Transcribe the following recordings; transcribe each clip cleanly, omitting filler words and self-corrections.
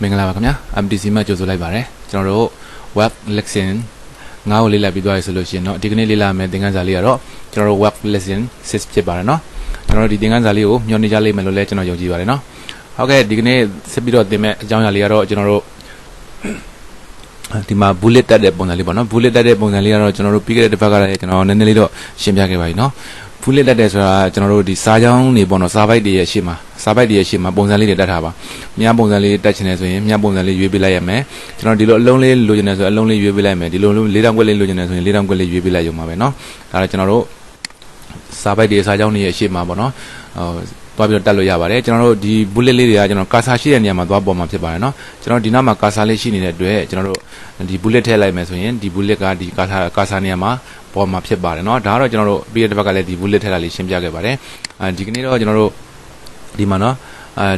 မင်္ဂလာပါခင်ဗျာ MTC မှာကြိုဆိုလိုက်ပါတယ်ကျွန်တော်တို့ web lesson 9ကိုလေ့လာပြီးသွားပြီဆိုလို့ရှိရင်เนาะဒီကနေ့လေ့လာမယ်သင်ခန်းစာလေးကတော့ကျွန်တော်တို့ web lesson 6ဖြစ်ပါတယ်เนาะကျွန်တော်တို့ဒီသင်ခန်းစာလေးကိုမျှော်နေကြလိမ့်မယ်လို့လည်းကျွန်တော်ယုံကြည်ပါတယ်เนาะဟုတ်ကဲ့ဒီကနေ့ဆက်ပြီးတော့သင်မဲ့အကြောင်းအရာလေးကတော့ကျွန်တော်တို့ဒီမှာ bullet တက်တဲ့ပုံစံလေးပေါ့เนาะ bullet တက်တဲ့ပုံစံလေးကတော့ကျွန်တော်တို့ပြီးခဲ့တဲ့တစ်ပတ်ကလည်းကျွန်တော်နည်းနည်းလေးတော့ရှင်းပြခဲ့ပါပြီเนาะbullet တက်တယ်ဆိုတာကျွန်တော်တို့ဒီစာကြောင်းတွေပေါ့เนาะစာပိုက်တွေရဲ့ရှေ့မှာစာပိုက်တွေရဲ့ရှေ့မှာပုံစံလေးတွေတက်ထားပါမြားပုံစံလေးတက်ချင်တယ်ဆိုရင်မြားပုံစံလေးရွေးပေးလိုက်ရမယ်ကျွန်တော်ဒီလိုအလုံးလေးလိုချင်တယ်ဆိုအလုံးလေးရွေးပေးလိုက်မယ်ဒီလိုလေးတောင်ခွက်လေးလိုချင်တယ်ဆိုရင်လေးတောင်ခွက်လေးရွေးပေးလိုက်ရုံပါပဲเนาะဒါတော့ကျွန်တော်တို့စာပိုက်တွေစာကြောင်းတွေရဲ့ရှေ့မှာပေါ့เนาะသွားပြီးတော့တက်လို့ရပါတယ်ကျွန်တော်တို့ဒီ bullet လေးတွေကကျွန်တော်ကာဆာရှိတဲ့နေရာမှာသွားပေါ်မှာဖြစ်ပါတယ်เนาะကျွန်တော်ဒီနောက်မှာကာဆာလေးရှိနေတဲ့အတွက်ကျွန်တော်တို့ဒီ bullet ထည့်လိုက်မယ်ဆိုရင်ဒီ bullet ကဒီကာဆာနေရာမှာပေါ်မှာဖြစ်ပါတယ်เนาะဒါကတော့ကျွန်တော်တို့ပြီးတဲ့တစ်ပတ်ကလည်းဒီ bullet ထည့်တာလေးရှင်းပြခဲ့ပါတယ်ဒီကနေ့တော့ကျွန်တော်တို့ဒီမှာเนาะ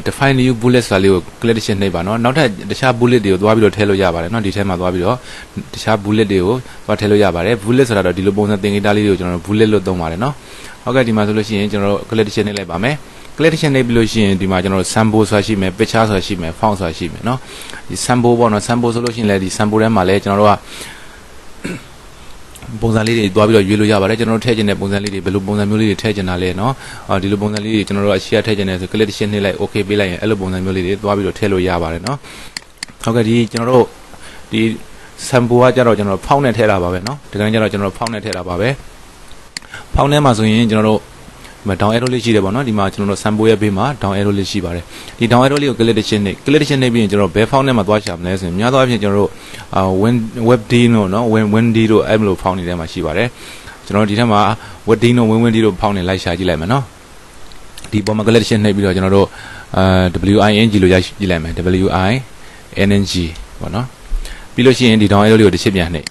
define new bullet ဆိုတာလေးကို click ရှင်းနှိပ်ပါเนาะနောက်ထပ်တခြား bullet တွေကိုသွားပြီးတော့ထည့်လို့ရပါတယ်เนาะဒီထဲမှာသွားပြီးတော့တခြား bullet တွေကိုသွားထည့်လို့ရပါတယ် bullet ဆိုတာတော့ဒီလိုပုံစံသင်္ကေတလေးတွေကိုကျွန်တော်တို့ bullet လို့သုံးပါတယ်เนาะဟုတ်ကဲ့ဒီမှာဆိုလို့ရှိရင်ကျွန်တော်တို့ click ရှင်းနှိပ်လိုက်ပါမယ်collection နေပြီးလို့ရှိရင်ဒီမှာကျွန်တော်တို့ sample ဆိုတာရှိမယ် picture ဆိုတာရှိမယ် font ဆိုတာရှိမယ်เนาะဒီ sample ပေါ့เนาะ sample ဆိုလို့ရှိရင်လည်းဒီ sample ထဲမှာလည်းကျွန်တော်တို့ကပုံစံလေးတွေတွားပြီးတော့ရွေးလို့ရပါတယ်ကျွန်တော်တို့ထည့်ချင်တဲ့ပုံစံလေးတွေဘယ်လိုပုံစံမျိုးလေးတွေထည့်ချင်တာလဲเนาะဒီလိုပုံစံလေးတွေကျွန်တော်တို့အရှိရထည့်ချင်တယ်ဆို collection နှိပ်လိုက် okay ပေးလိုက်ရင်အဲ့လိုပုံစံမျိုးလေးတွေတွားပြီးတော့ထည့်လို့ရပါတယ်เนาะဟုတ်ကဲ့ဒီကျွန်တော်တို့ဒီ sample ကကြတော့ကျွန်တော်တို့ font နဲ့ထည့်တာပါပဲเนาะဒီကနေ့ကျတော့ကျွန်တော်တို့ font နဲ့ထည့်တာပါပဲ font ထဲမှာဆိုရင်ကျွန်တော်တို့down arrow လေးရှိတယ်ပေါ့နော်ဒီမှာကျွန်တော်တို့ sample ရဲ့ဘေးမှာ down arrow လေးရှိပါတယ်ဒီ down arrow လေးကို click နှိပ်ပြီးရင်ကျွန်တော်ဘယ် font နဲ့မှာသွားရှာမလဲဆိုရင်များသောအားဖြင့်ကျွန်တော်တို့webd တို့နော် windy တို့အဲ့လို font တွေထဲမှာရှိပါတယ်ကျွန်တော်တို့ဒီထက်မှာ webd တို့ windy တို့ font တွေလိုက်ရှာကြည့်လိုက်မယ်နော်ဒီပေါ်မှာ click နှိပ်ပြီးတော့ကျွန်တော်တို့wing လို့ရကြည့်လိုက်မယ် wing ပေါ့နော်ပြီးလို့ရှိရင်ဒီ down arrow လေးကိုတစ်ချက်ပြန်နှိပ်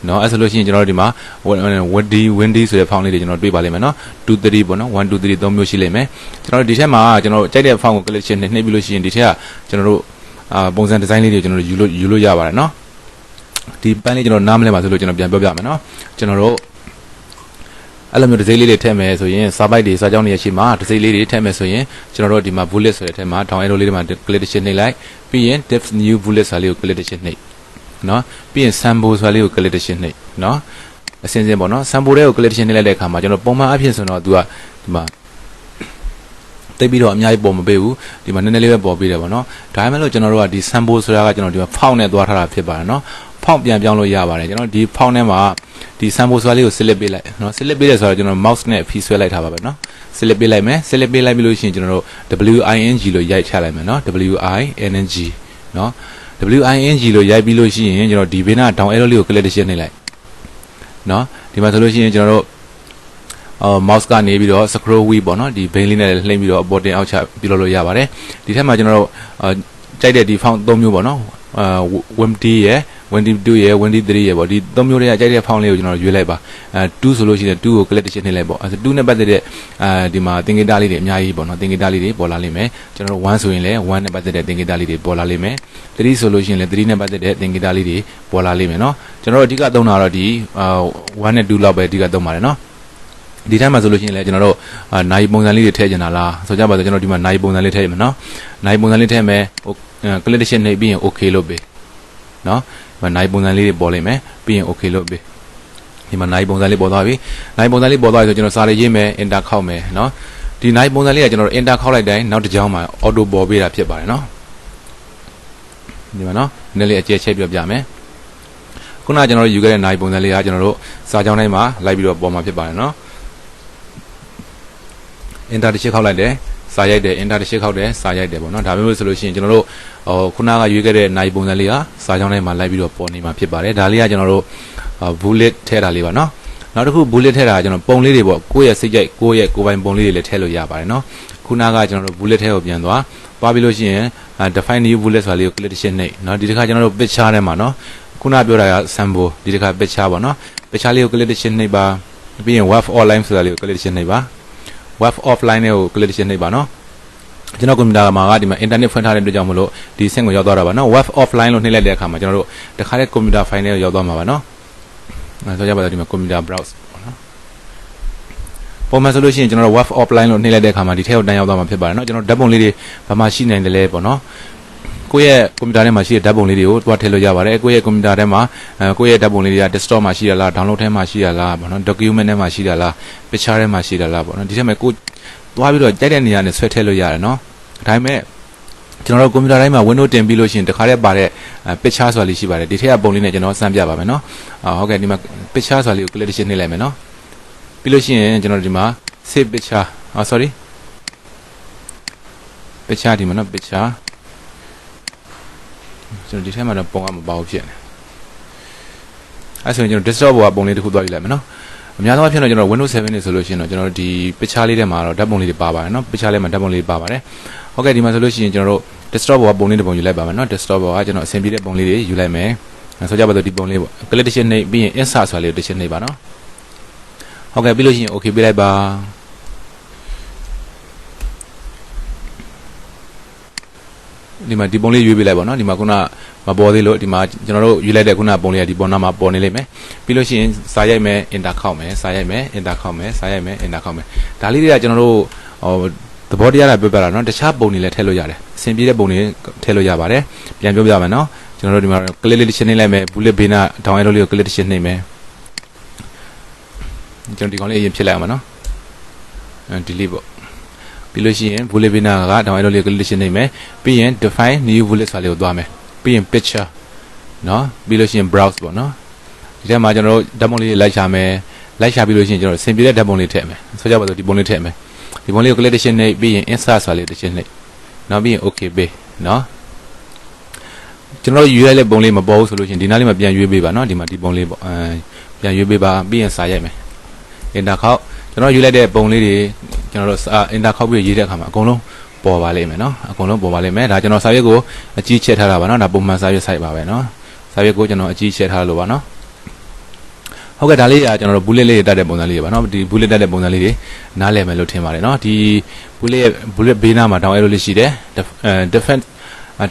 နော်အဲ့ဆိုလို့ရှိရင်ကျွန်တော်တို့ဒီမှာ windy ဆိုတဲ့ font လေးတွေကျွန်တော်တွေ့ပါလိမ့်မယ်နော်2 3ပေါ့နော်1 2 3 3မျိုးရှိလိမ့်မယ်ကျွန်တော်တို့ဒီထက်မှာကျွန်တော်တို့ကြိုက်တဲ့ font ကို collection နဲ့နှိပ်ပြီးလို့ရှိရင်ဒီထက်ကကျွန်တော်တို့ပုံစံ design လေးတွေကျွန်တော်တို့ယူလို့ရပါတယ်နော်ဒီပန်းလေးကျွန်တော်နားမလဲပါဆိုလို့ကျွန်တော်ပြန်ပြောပြမယ်နော်ကျွန်တော်တို့အဲ့လိုမျိုး design လေးတွေထည့်မယ်ဆိုရင်စာပိုက်တွေစာကြောင်းတွေရှိမှာ design လေးတွေထည့်မယ်ဆိုရင်ကျွန်တော်တို့ဒီမှာ bullet ဆိုတဲ့ထဲမှာ down arrow လေးတွေမှာ collection နှိပ်လိုက်ပြီးရင် div new bullet စာလေးကို collection နှိပ်နော်ပြီးရင် sample ဆိုတာလေးကို collection နှိပ်နော်အစင်းစင်းပေါ့နော် sample တွေကို collection နှိပ်လိုက်တဲ့အခါမှာကျွန်တော်ပုံမှန်အဖြစ်ဆိုတော့သူကဒီမှာတိတ်ပြီးတော့အများကြီးပေါ်မပေးဘူးဒီမှာနည်းနည်းလေးပဲပေါ်ပေးတယ်ပေါ့နော်ဒါပေမဲ့လို့ကျွန်တော်တို့ကဒီ sample ဆိုတာကကျွန်တော်ဒီမှာ font နဲ့သွားထားတာဖြစ်ပါတယ်နော် font ပြန်ပြောင်းလို့ရပါတယ်ကျွန်တော်ဒီ font ထဲမှာဒီ sample ဆိုတာလေးကို select ပေးလိုက်နော် select ပေးတယ်ဆိုတော့ကျွန်တော် mouse နဲ့ ဖြီးဆွဲလိုက်တာပါပဲနော် select ပေးလိုက်မယ် select ပေးလိုက်ပြီးလို့ရှိရင်ကျွန်တော်တို့ wing လို့ရိုက်ချလိုက်မယ်နော် wing နော် wing လို့ရိုက်ပြီးလို့ရှိရင်ကျွန်တော်ဒီဘေးနား down arrow လေးကို collection နှိပ်လိုက်နော်ဒီမှာဆိုလို့ရှိရင်ကျွန်တော်တို့mouse ကနေပြီးတော့ scroll wheel ပေါ့နော်ဒီဘိန်းလေးနဲ့လှိမ့်ပြီးတော့အပေါ်တင်အောက်ချပြလို့ရပါတယ်ဒီထက်မှာကျွန်တော်တို့ကြိုက်တဲ့ဒီ font 3မျိုးပေါ့နော်windy ရယ် windy 2ရယ် windy 3ရယ်ပေါ့ဒီ3မျိုးတွေကကြိုက်တဲ့ font လေးကိုကျွန်တော်ရွေးလိုက်ပါ2ဆိုလို့ရှိရင်2ကို collection နှိပ်လိုက်ပေါ့2နဲ့ပတ်သက်တဲ့ဒီမှာသင်္ကေတလေးတွေအများကြီးပေါ့နော်သင်္ကေတလေးတွေပေါ်လာလိမ့်မယ်ကျွန်တော်တို့1ဆိုရင်လည်း1နဲ့ပတ်သက်တဲ့သင်္ကေတလေးတွေပေါ်လာလိမ့်မယ်3ဆိုလို့ရှိရင်လည်း3နဲ့ပတ်သက်တဲ့သင်္ကေတလေးတွေပေါ်လာလိမ့်မယ်နော်ကျွန်တော်တို့အဓိကသုံးတာတော့ဒီ1နဲ့2လောက်ပဲအဓိကသုံးပါတယ်နော်ဒီထက်မှာဆိုလို့ရှိရင်လည်းကျွန်တော်တို့နိုင်ပုံစံလေးတွေထည့်ချင်တာလားဆိုကြပါစို့ကျွန်တော်ဒီမှာနိုင်ပုံစံလေးထည့်ရမယ်နော်နိုင်ပုံစံလေးထည့်မယ် collection နှိပ်ပြီးရင် okay လို့ပေးနော်ဒီမှာနိုင်ပုံစံလေးတွေပေါ်လိမ့်မယ်ပြီးရင် okay လို့ပေးဒီမှာနိုင်ပုံစံလေးပေါ်သွားပြီနိုင်ပုံစံလေးပေါ်သွားပြီဆိုကျွန်တော်စာလေးရေးမယ် enter ခောက်မယ်နော်ဒီနိုင်ပုံစံလေးကကျွန်တော်တို့ enter ခောက်လိုက်တိုင်းနောက်တစ်ကြောင်းမှာ auto ပေါ်ပေးတာဖြစ်ပါတယ်နော်ဒီမှာနော်နည်းလေးအကျယ်ချက်ပြမယ်ခုနကကျွန်တော်တို့ယူခဲ့တဲ့နိုင်ပုံစံလေးကကျွန်တော်တို့စာကြောင်းတိုင်းမှာလိုက်ပြီးတော့ပေါ်မှာဖြစ်ပါတယ်နော်enter တစ်ချက်ခောက်လိုက်တယ်စာရိုက်တယ် enter တစ်ချက်ခောက်တယ်စာရိုက်တယ်ပေါ့နော်ဒါမျိုးဆိုလို့ရှိရင်ကျွန်တော်တို့ခုနကရွေးခဲ့တဲ့နိုင်ပုံစံလေးကစာကြောင်းထဲမှာလိုက်ပြီးတော့ပေါ်နေမှာဖြစ်ပါတယ်ဒါလေးကကျွန်တော်တို့bullet ထည့်တာလေးပါနော်နောက်တစ်ခု bullet ထည့်တာကကျွန်တော်ပုံလေးတွေပေါ့ကိုယ့်ရဲ့စိတ်ကြိုက်ကိုယ့်ရဲ့ကိုယ်ပိုင်ပုံလေးတွေလည်းထည့်လို့ရပါတယ်နော်ခုနကကျွန်တော်တို့ bullet ထဲကိုပြန်သွားပြီးလို့ရှိရင် define new bullet ဆိုတာလေးကို collection နှိပ်နော်ဒီတစ်ခါကျွန်တော်တို့ picture ထဲမှာနော်ခုနပြောတာက sample ဒီတစ်ခါ picture ပေါ့နော် picture လေးကို collection နှိပ်ပါပြီးရင် web online ဆိုတာလေးကို collection နှိပ်ပါ web offline ကို collection နှိပ်ပါနော်ကျွန်တော်ကွန်ပျူတာမှာကဒီမှာ internet ဖွင့်ထားတဲ့အတွက်ကြောင့်မလို့ဒီဆင့်ကိုရောက်သွားတာပါနော် web offline လို့နှိပ်လိုက်တဲ့အခါမှာကျွန်တော်တို့တခါတည်းကွန်ပျူတာ file နဲ့ရောက်သွားမှာပါနော်ဆိုကြပါတော့ဒီမှာ computer browse ပေါ့နော်ပုံမှန်ဆိုလို့ရှိရင်ကျွန်တော်တို့ web offline လို့နှိပ်လိုက်တဲ့အခါမှာဒီထဲကိုတန်းရောက်သွားမှာဖြစ်ပါတယ်နော်ကျွန်တော်ဓာတ်ပုံလေးတွေဘာမှရှိနိုင်တယ်လဲပေါ့နော် ကိုယ့်ရဲ့ကွန်ပျူတာထဲမှာရှိတဲ့ဓာတ်ပုံလေးတွေကိုတွားထည့်လို့ရပါတယ်ကိုယ့်ရဲ့ကွန်ပျူတာထဲမှာကိုယ့်ရဲ့ဓာတ်ပုံလေးတွေက desktop မှာရှိရလား download ထဲမှာရှိရလားပေါ့နော် document ထဲမှာရှိတာလား picture ထဲမှာရှိတာလားပေါ့နော်ဒီထဲမှာကိုတွားပြီးတော့ကြိုက်တဲ့နေရာနဲ့ဆွဲထည့်လို့ရတယ်နော်ဒါပေမဲ့ကျွန်တော်တို့ကွန်ပျူတာတိုင်းမှာ Windows တင်ပြီးလို့ရှိရင်တခါတည်းပါတဲ့ picture ဆိုတာလေးရှိပါတယ်ဒီထက်ကပုံလေးနဲ့ကျွန်တော်စမ်းပြပါမယ်နော်ဟုတ်ကဲ့ဒီမှာ picture ဆိုတာလေးကို click နှိပ်လိုက်မယ်နော်ပြီးလို့ရှိရင်ကျွန်တော်တို့ဒီမှာ save picture sorry picture ဒီမှာနော် picture ကျွန်တော်ဒီထဲမှာတော့ပုံကမပေါဖြစ်နေအဲဆိုရင်ကျွန်တော် desktop ပေါ်ကပုံလေးတစ်ခုသွားယူလိုက်မယ်နော်အများသောအားဖြင့်တော့ကျွန်တော် Windows 7 နေဆိုလို့ရှိရင်တော့ကျွန်တော်ဒီ picture လေးထဲမှာတော့ဓာတ်ပုံလေးတွေပါပါတယ်နော် picture လေးမှာဓာတ်ပုံလေးပါပါတယ်ဟုတ်ကဲ့ဒီမှာဆိုလို့ရှိရင်ကျွန်တော်တို့ desktop ပေါ်ကပုံလေးတစ်ပုံယူလိုက်ပါမယ်နော် desktop ပေါ်ကကျွန်တော်အဆင်ပြေတဲ့ပုံလေးတွေယူလိုက်မယ်ဆိုကြပါတော့ဒီပုံလေးပေါ့ click တစ်ချက်နှိပ်ပြီးရင် insert ဆိုတာလေးကိုတစ်ချက်နှိပ်ပါနော်ဟုတ်ကဲ့ပြီးလို့ရှိရင် okay ပေးလိုက်ပါဒီမှာဒီပုံလေးရွေးပေးလိုက်ပါနော်ဒီမှာခုနမပေါ်သေးလို့ဒီမှာကျွန်တော်တို့ရွေးလိုက်တဲ့ခုနပုံလေးကဒီပုံနာမှာပေါ်နေလိမ့်မယ်ပြီးလို့ရှိရင်စာရိုက်မယ် enter ခောက်မယ်စာရိုက်မယ် enter ခောက်မယ်စာရိုက်မယ် enter ခောက်မယ်ဒါလေးတွေကကျွန်တော်တို့သဘောတရားတွေပြပြတာနော်တခြားပုံတွေလည်းထည့်လို့ရတယ်အဆင်ပြေတဲ့ပုံတွေထည့်လို့ရပါတယ်ပြန်ပြောပြမယ်နော်ကျွန်တော်တို့ဒီမှာ click လေးတစ်ချက်နှိပ်လိုက်မယ် bullet ဘေးနား down arrow လေးကို click တစ်ချက်နှိပ်မယ်ကျွန်တော်ဒီကောင်လေးအရင်ဖြစ်လိုက်အောင်နော် delete ပေါ့ပြီးလို့ရှိရင် bullet ဘေးနားက down arrow လေးကို click တစ်ချက်နှိပ်မယ်ပြီးရင် define new bullet ဆိုတာလေးကိုသွားမယ်ပြီးရင် picture နော်ပြီးလို့ရှိရင် browse ပေါ့နော်ဒီထဲမှာကျွန်တော်တို့ဓာတ်ပုံလေးလိုက်ရှာမယ်လိုက်ရှာပြီးလို့ရှိရင်ကျွန်တော်ဆင်ပြေတဲ့ဓာတ်ပုံလေးထည့်မယ်ဆိုကြပါစို့ဒီပုံလေးထည့်မယ်ဒီပုံလေးကို click တစ်ချက်နှိပ်ပြီးရင် insert ဆိုတာလေးတစ်ချက်နှိပ်နောက်ပြီးရင် okay ပေးနော်ကျွန်တော်ရွေးလိုက်တဲ့ပုံလေးမပေါ်ဘူးဆိုလို့ရှိရင်ဒီနားလေးမှာပြန်ရွေးပေးပါနော်ဒီမှာဒီပုံလေးပေါ့ပြန်ရွေးပေးပါပြီးရင်စာရိုက်မယ် enter ခောက်ကျွန်တော်ရွေးလိုက်တဲ့ပုံလေးတွေကျွန်တော်တို့ enter ခောက်ပြီးရေးတဲ့အခါမှာအကုန်လုံးပေါ်ပါလိမ့်မယ်နော်အကုန်လုံးပေါ်ပါလိမ့်မယ်ဒါကျွန်တော်စာရွက်ကိုအကြီးချက်ထားတာပါနော်ဒါပုံမှန်စာရွက် site ပါပဲနော်စာရွက်ကိုကျွန်တော်အကြီးချက်ထားလို့ပါနော်ဟုတ်ကဲ့ဒါလေးကကျွန်တော်တို့ bullet လေးတက်တဲ့ပုံစံလေးတွေပါနော်ဒီ bullet တက်တဲ့ပုံစံလေးတွေနားလည်မယ်လို့ထင်ပါတယ်နော်ဒီ bullet ဘေးနားမှာ down arrow လေးရှိတယ်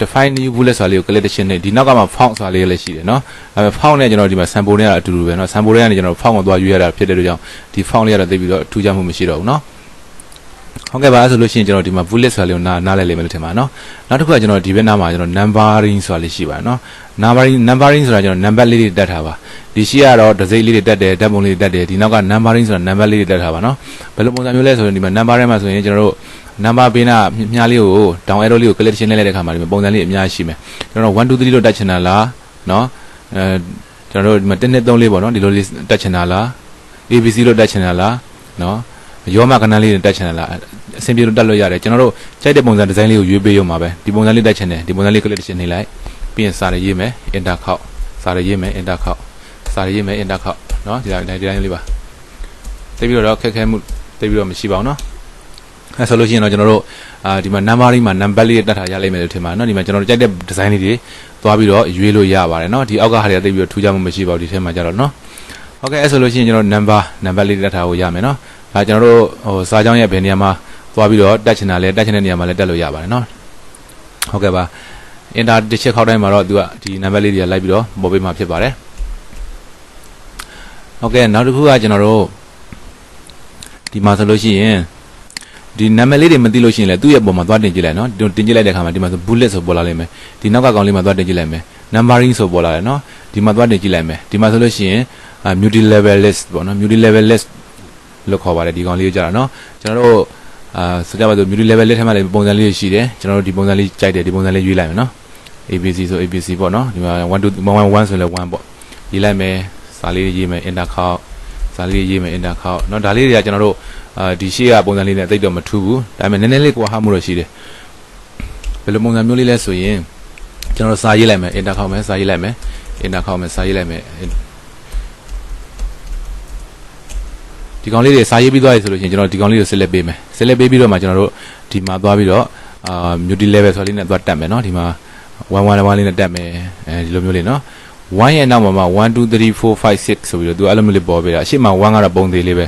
define new bullet ဆိုတာလေးကို click တစ်ချက်နဲ့ဒီနောက်ကမှာ font ဆိုတာလေးလည်းရှိတယ်နော်ဒါပေမဲ့ font နဲ့ကျွန်တော်ဒီမှာ sample နဲ့အတူတူပဲနော် sample တွေကနေကျွန်တော် font ကိုသွားရွေးရတာဖြစ်တဲ့အတွက်ကြောင့်ဒီ font လေးကတော့သိပြီးတော့ထူးခြားမှုမရှိတော့ဘူးနော်ဟုတ်ကဲ့ပါဆိုလို့ရှိရင်ကျွန်တော်ဒီမှာ bullet ဆိုတာလေးကိုနားလည်လိမ့်မယ်လို့ထင်ပါနော်နောက်တစ်ခုကကျွန်တော်ဒီဘက်နားမှာကျွန်တော် numbering ဆိုတာလေးရှိပါတယ်နော် numbering ဆိုတာကျွန်တော် number လေးတွေတက်ထားပါဒီရှိကတော့ဒစိမ့်လေးတွေတက်တယ်ဓာတ်ပုံလေးတွေတက်တယ်ဒီနောက်က numbering ဆိုတာ number လေးတွေတက်ထားပါနော်ဘယ်လိုပုံစံမျိုးလဲဆိုရင်ဒီမှာ number ထဲမှာဆိုရင်ကျွန်တော်တို့ number ပေးနာမြားလေးကို down arrow လေးကို click ချင်းလိုက်တဲ့အခါမှာဒီပုံစံလေးအများကြီးရှိမယ်ကျွန်တော်1 2 3လို့တက်ချင်တာလားနော်ကျွန်တော်တို့ဒီမှာ1 2 3လေးပေါ့နော်ဒီလိုလေးတက်ချင်တာလား ABC လို့တက်ချင်တာလားနော်ရောမကဏ္ဍလေးတွေတက်ချင်တာလားအဆင်ပြေလို့တက်လို့ရတယ်ကျွန်တော်တို့ချိန်တဲ့ပုံစံဒီဇိုင်းလေးကိုရွေးပေးရုံပါပဲဒီပုံစံလေးတက်ချင်တယ်ဒီပုံစံလေး click ချင်းနှိပ်လိုက်ပြီးရင်စာရရေးမယ် enter ခောက်စာရရေးမယ် enter ခောက်စာရရေးမယ် enter ခောက်နော်ဒီတိုင်းလေးပါသိပြီးတော့ခက်ခဲမှုသိပြီးတော့မရှိပါဘူးနော်အဲဆိုလို့ရှိရင်တော့ကျွန်တော်တို့ဒီမှာ numbering မှာ number လေးတက်ထားရလိမ့်မယ်လို့ထင်ပါနော်ဒီမှာကျွန်တော်တို့ကြိုက်တဲ့ design လေးတွေသွားပြီးတော့ရွေးလို့ရပါတယ်နော်ဒီအောက်ကဟာတွေကသိပြီးတော့ထူးခြားမှုမရှိပါဘူးဒီထဲမှာကြတော့နော်ဟုတ်ကဲ့အဲဆိုလို့ရှိရင်ကျွန်တော် number လေးတက်ထားဖို့ရမယ်နော်ဒါကျွန်တော်တို့စာကြောင်းရဲ့ဘယ်နေရာမှာသွားပြီးတော့တက်ချင်တာလဲတက်ချင်တဲ့နေရာမှာလဲတက်လို့ရပါတယ်နော်ဟုတ်ကဲ့ပါ enter တစ်ချက်ခောက်တိုင်းမှာတော့သူကဒီ number လေးတွေကလိုက်ပြီးတော့ပေါ်ပေးမှာဖြစ်ပါတယ်ဟုတ်ကဲ့နောက်တစ်ခုကကျွန်တော်တို့ဒီမှာဆိုလို့ရှိရင်ဒီနာမည်လေးတွေမသိလို့ရှိရင်လည်းသူ့ရဲ့ပုံမှာသွားတင်ကြည့်လိုက်နော်တင်ကြည့်လိုက်တဲ့အခါမှာဒီမှာဆို bullet ဆိုပေါ်လာလိမ့်မယ်ဒီနောက်ကကောင်လေးမှာသွားတင်ကြည့်လိုက်မယ် numbering ဆိုပေါ်လာတယ်နော်ဒီမှာသွားတင်ကြည့်လိုက်မယ်ဒီမှာဆိုလို့ရှိရင်multi level list ပေါ့နော် multi level list လို့ခေါ်ပါတယ်ဒီကောင်လေးကိုကြာတာနော်ကျွန်တော်တို့ဆိုကြပါစို့ multi level list ထဲမှာလည်းပုံစံလေးရှိတယ်ကျွန်တော်တို့ဒီပုံစံလေးကြိုက်တယ်ဒီပုံစံလေးရွေးလိုက်မယ်နော် ABC ဆို ABC ပေါ့နော်ဒီမှာ1 2 1 ဆိုလည်း1ပေါ့ရေးလိုက်မယ်စာလေးရေးမယ် enter ခောက်စာလေးရေးမယ် enter ခောက်เนาะဒါလေးတွေကကျွန်တော်တို့ဒီရှေ့ကပုံစံလေးနဲ့တိတ်တော့မထူးဘူးဒါပေမဲ့နည်းနည်းလေးကွာဟမှုတော့ရှိတယ်ဘယ်လိုပုံစံမျိုးလေးလဲဆိုရင်ကျွန်တော်စာရေးလိုက်မယ် enter ခောက်မယ်စာရေးလိုက်မယ် enter ခောက်မယ်စာရေးလိုက်မယ်ဒီကောင်လေးတွေစာရေးပြီးသွားပြီဆိုလို့ရှိရင်ကျွန်တော်ဒီကောင်လေးကို select ပေးမယ် select ပေးပြီးတော့မှကျွန်တော်တို့ဒီမှာသွားပြီးတော့multi level ဆိုလေးနဲ့သွားတက်မယ်เนาะဒီမှာ1 လေးနဲ့တက်မယ်ဒီလိုမျိုးလေးเนาะ1ရဲ့နောက်မှာ1 2 3 4 5 6ဆိုပြီးတော့သူအဲ့လိုမျိုးလေးပေါ်ပေးတာအရှိမ1ကတော့ပုံသေးလေးပဲ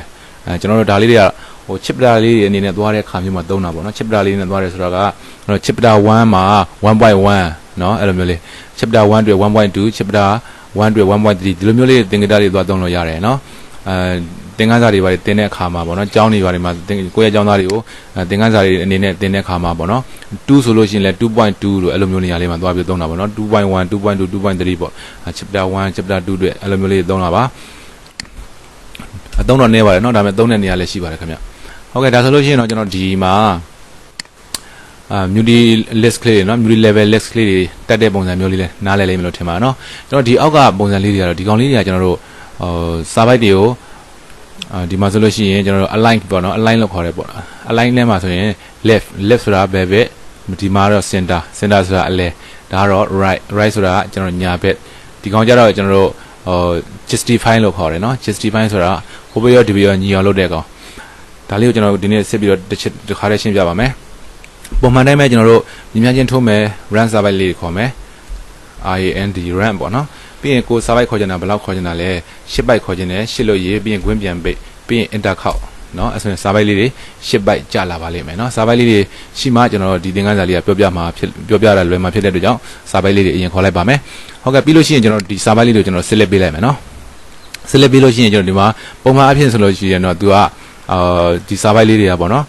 ကျွန်တော်တို့ဒါလေးတွေကဟို chapter လေးတွေအနေနဲ့သွားတဲ့ခါမျိုးမှာသုံးတာပေါ့နော် chapter လေးနဲ့သွားတယ်ဆိုတော့ကကျွန်တော် chapter 1မှာ 1.1 เนาะအဲ့လိုမျိုးလေး chapter 1တွေ 1.2 chapter 1တွေ 1.3 ဒီလိုမျိုးလေးသင်္ကေတတွေသွားသုံးလို့ရတယ်เนาะသ င်္ကန်းစာတွေပါတင်တဲ့အခါမှာပေါ့နော်ကျောင်းတွေပါမှာကိုယ့်ရဲ့ကျောင်းသားတွေကိုသင်္ကန်းစာတွေအနေနဲ့တင်တဲ့အခါမှာပေါ့နော်2ဆိုလို့ရှိရင်လည်း 2.2 လို့အဲ့လိုမျိုးနေရာလေးမှာသွားပြီးသုံးတာပေါ့နော် 2.1 2.2 2.3 ပေါ့ chapter 1 chapter 2တွေအဲ့လိုမျိုးလေးသုံးတာပါအသုံးတော့နည်းပါတယ်နော်ဒါပေမဲ့သုံးတဲ့နေရာလည်းရှိပါတယ်ခင်ဗျဟုတ်ကဲ့ဒါဆိုလို့ရှိရင်တော့ကျွန်တော်ဒီမှာmulti list ကလေးเนาะ multi level list ကလေးတွေတက်တဲ့ပုံစံမျိုးလေးလဲနားလဲလိမ့်မယ်လို့ထင်ပါเนาะကျွန်တော်ဒီအောက်ကပုံစံလေးတွေကတော့ဒီကောင်လေးတွေကကျွန်တော်တို့စာပိုက်တွေကိုဒီမှာဆိုလို့ရှိရင်ကျွန်တော်တို့ align ပေါ့เนาะ align လို့ခေါ်တယ်ပေါ့ align နဲ့မှာဆိုရင် left ဆိုတာဘယ်ဘက်ဒီမှာတော့ center ဆိုတာအလဲဒါကတော့ right ဆိုတာကျွန်တော်ညာဘက်ဒီကောင်ကြတော့ကျွန်တော်တို့justify လို့ခေါ်တယ်เนาะ justify ဆိုတာဟိုဘက်ရောဒီဘက်ရောညီအောင်လုပ်တဲ့ကောင်ဒါလေးကိုကျွန်တော်တို့ဒီနေ့စစ်ပြီးတော့တစ်ခါတည်းရှင်းပြပါမယ်ပုံမှန်တိုင်းပဲကျွန်တော်တို့မြင်မြန်ချင်းထိုးမယ် run server လေးခေါ်မယ် RAND run ပေါ့နော်ပြီးရင်ကို server ခေါ်ချင်တာဘယ်လောက်ခေါ်ချင်တာလဲ10 byte ခေါ်ချင်တယ်10လို့ရေးပြီးရင် gwin ပြန်ပိတ်ပြီးရင် enter ခောက်နော်အဲ့ဆိုရင် server လေးတွေ10 byte ကြာလာပါလိမ့်မယ်နော် server လေးတွေရှိမှကျွန်တော်တို့ဒီသင်ခန်းစာလေးကပြောပြတာလွယ်မှာဖြစ်တဲ့အတွက်ကြောင့် server လေးတွေအရင်ခေါ်လိုက်ပါမယ်ဟုတ်ကဲ့ပြီးလို့ရှိရင်ကျွန်တော်ဒီ server လေးတွေကိုကျွန်တော် select ပေးလိုက်မယ်နော် select ပေးလို့ရှိရင်ကျွန်တော်ဒီမှာပုံမှန်အဖြစ်ဆိုလို့ရှိရင်တော့သူကဒီ server လေးတွေကပေါ့နော်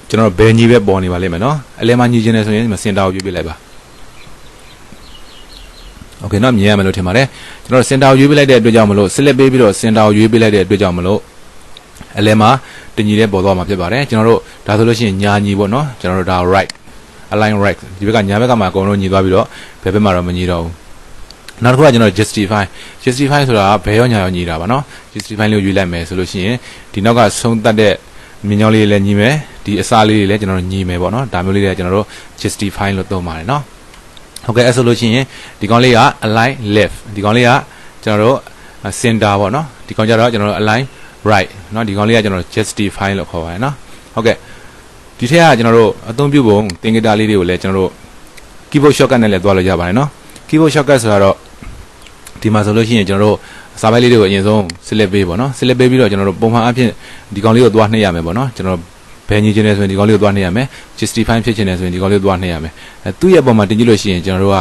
ကျွန်တော်ဘယ်ညီပဲပေါ်နေပါလိမ့်မယ်နော်အလဲမှာညီချင်းနေဆိုရင်စင်တာကိုရွေးပေးလိုက်ပါโอเคเนาะမြင်ရမယ်လို့ထင်ပါတယ်ကျွန်တော်စင်တာကိုရွေးပေးလိုက်တဲ့အတွက်ကြောင့်မလို့ select ပေးပြီးတော့စင်တာကိုရွေးပေးလိုက်တဲ့အတွက်ကြောင့်မလို့အလဲမှာတညီတဲ့ပေါ်သွားမှာဖြစ်ပါတယ်ကျွန်တော်တို့ဒါဆိုလို့ရှိရင်ညာညီပေါ့နော်ကျွန်တော်တို့ဒါ right align right ဒီဘက်ကညာဘက်ကမှာအကုန်လုံးညီသွားပြီးတော့ဘယ်ဘက်မှာတော့မညီတော့ဘူးနောက်တစ်ခုကကျွန်တော် justify ဆိုတာဘယ်ရောညာရောညီတာပါเนาะ justify လို့ရွေးလိုက်မယ်ဆိုလို့ရှိရင်ဒီနောက်ကဆုံးသက်တဲ့မြင်ကြောင်းလေးလည်းညီမယ်ဒီအစားလေးတွေလည်းကျွန်တော်တို့ညီမယ်ပေါ့နော်ဒါမျိုးလေးတွေကျွန်တော်တို့ justify လို့သုံးပါတယ်နော်ဟုတ်ကဲ့အဲ့ဆိုလို့ရှိရင်ဒီကောင်လေးက align left ဒီကောင်လေးကကျွန်တော်တို့ center ပေါ့နော်ဒီကောင်ကျတော့ကျွန်တော်တို့ align right နော်ဒီကောင်လေးကကျွန်တော်တို့ justify လို့ခေါ်ပါတယ်နော်ဟုတ်ကဲ့ဒီထက်ကကျွန်တော်တို့အသုံးပြုပုံသင်္ကေတလေးတွေကိုလည်းကျွန်တော်တို့ keyboard shortcut နဲ့လည်းသွားလို့ရပါတယ်နော် keyboard shortcut ဆိုတော့ဒီမှာဆိုလို့ရှိရင်ကျွန်တော်တို့စာပိုက်လေးတွေကိုအရင်ဆုံး select ပေးပေါ့နော် select ပေးပြီးတော့ကျွန်တော်တို့ပုံမှန်အဖြစ်ဒီကောင်လေးကိုသွားနှိပ်ရမယ်ပေါ့နော်ကျွန်တော်ဘယ်ညီချင်းနေဆိုရင်ဒီကောင်လေးကိုသွားနှိပ်ရမယ် justify ဖြစ်ချင်တယ်ဆိုရင်ဒီကောင်လေးကိုသွားနှိပ်ရမယ်သူ့ရဲ့ပုံမှာတင်ကြည့်လို့ရှိရင်ကျွန်တော်တို့က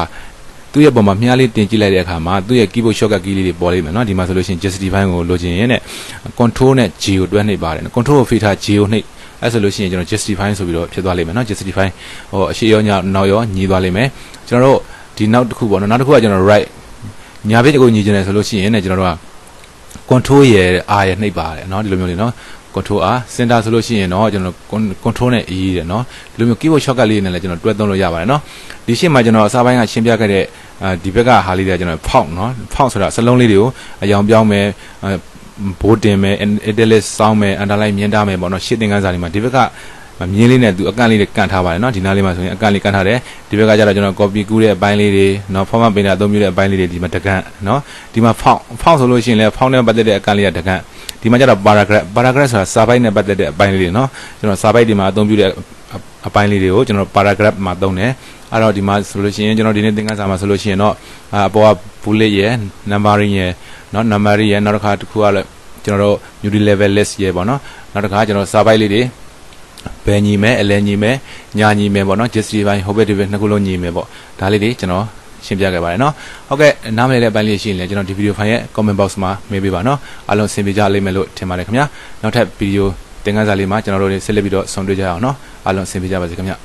သူ့ရဲ့ပုံမှာမြားလေးတင်ကြည့်လိုက်တဲ့အခါမှာသူ့ရဲ့ keyboard shortcut key လေးတွေပေါ်လိမ့်မယ်နော်ဒီမှာဆိုလို့ရှိရင် justify ကိုလိုချင်ရင်နဲ့ control နဲ့ G ကိုတွဲနှိပ်ပါတယ် control ကိုဖိထား G ကိုနှိပ်အဲ့ဆိုလို့ရှိရင်ကျွန်တော် justify ဆိုပြီးတော့ဖြစ်သွားလိမ့်မယ်နော် justify ဟိုအရှိရောနောက်ရောညီသွားလိမ့်မယ်ကျွန်တော်တို့ဒီနောက်တစ်ခုပေါ့နော်နောက်တစ်ခုကကျွန်တော် right ညာဘက်ကိုညီချင်တယ်ဆိုလို့ရှိရင်ねကျွန်တော်တို့က control ရယ် R ရယ်နှိပ်ပါတယ်เนาะဒီလိုမျိုးလေးเนาะ control R center ဆိုလို့ရှိရင်တော့ကျွန်တော် control နဲ့ E တယ်เนาะဒီလိုမျိုး keyboard shortcut လေးနဲ့လည်းကျွန်တော်တွဲသုံးလို့ရပါတယ်เนาะဒီရှင်းမှာကျွန်တော်အစားပိုင်းကရှင်းပြခဲ့တဲ့ဒီဘက်ကဟာလေးတွေကကျွန်တော် font เนาะ font ဆိုတာစလုံးလေးတွေကိုအယောင်ပြောင်းမယ်ဘိုးတင်မယ် italic စောင်းမယ် underline မြင်တာမယ်ပေါ့เนาะရှင်းသင်ခန်းစာတွေမှာဒီဘက်ကမြင်းလေးနဲ့သူအကန့်လေးတွေကန်ထားပါတယ်เนาะဒီနားလေးမှာဆိုရင်အကန့်လေးကန်ထားတယ်ဒီဘက်ကကျတော့ကျွန်တော် copy ကူးတဲ့အပိုင်းလေးတွေเนาะ format painter အသုံးပြုတဲ့အပိုင်းလေးတွေဒီမှာတကန်เนาะဒီမှာ font ဆိုလို့ရှိရင်လည်း font နဲ့ပတ်သက်တဲ့အကန့်လေးကတကန်ဒီမှာကျတော့ paragraph ဆိုတာစာပိုက်နဲ့ပတ်သက်တဲ့အပိုင်းလေးတွေเนาะကျွန်တော်စာပိုက်ဒီမှာအသုံးပြုတဲ့အပိုင်းလေးတွေကိုကျွန်တော် paragraph မှာသုံးတယ်အဲ့တော့ဒီမှာဆိုလို့ရှိရင်ကျွန်တော်ဒီနေ့သင်ခန်းစာမှာဆိုလို့ရှိရင်တော့အပေါ်က bullet ရယ် numbering ရယ်เนาะ numbering ရယ်နောက်တစ်ခါတစ်ခုကလည်းကျွန်တော်တို့ multi level list ရယ်ပေါ့เนาะနောက်တစ်ခါကျွန်တော်စာပိုက်လေးတွေဘယ်ညီမဲအလဲညီမဲညာညီမဲပေါ့နော် justify ဟိုဘက်ဒီဘက်နှစ်ခုလုံးညီမဲပေါ့ဒါလေးတွေကျွန်တော်ရှင်းပြခဲ့ပါတယ်နော်ဟုတ်ကဲ့နားမလည်တဲ့အပိုင်းလေးရှိရင်လည်းကျွန်တော်ဒီဗီဒီယိုဖိုင်ရဲ့ comment box မှာမေးပေးပါနော်အားလုံးအဆင်ပြေကြလိမ့်မယ်လို့ထင်ပါတယ်ခင်ဗျာနောက်ထပ်ဗီဒီယိုသင်ခန်းစာလေးမှာကျွန်တော်တို့ဆက်လက်ပြီးတော့ဆောင်တွေ့ကြရအောင်နော်အားလုံးအဆင်ပြေကြပါစေခင်ဗျာ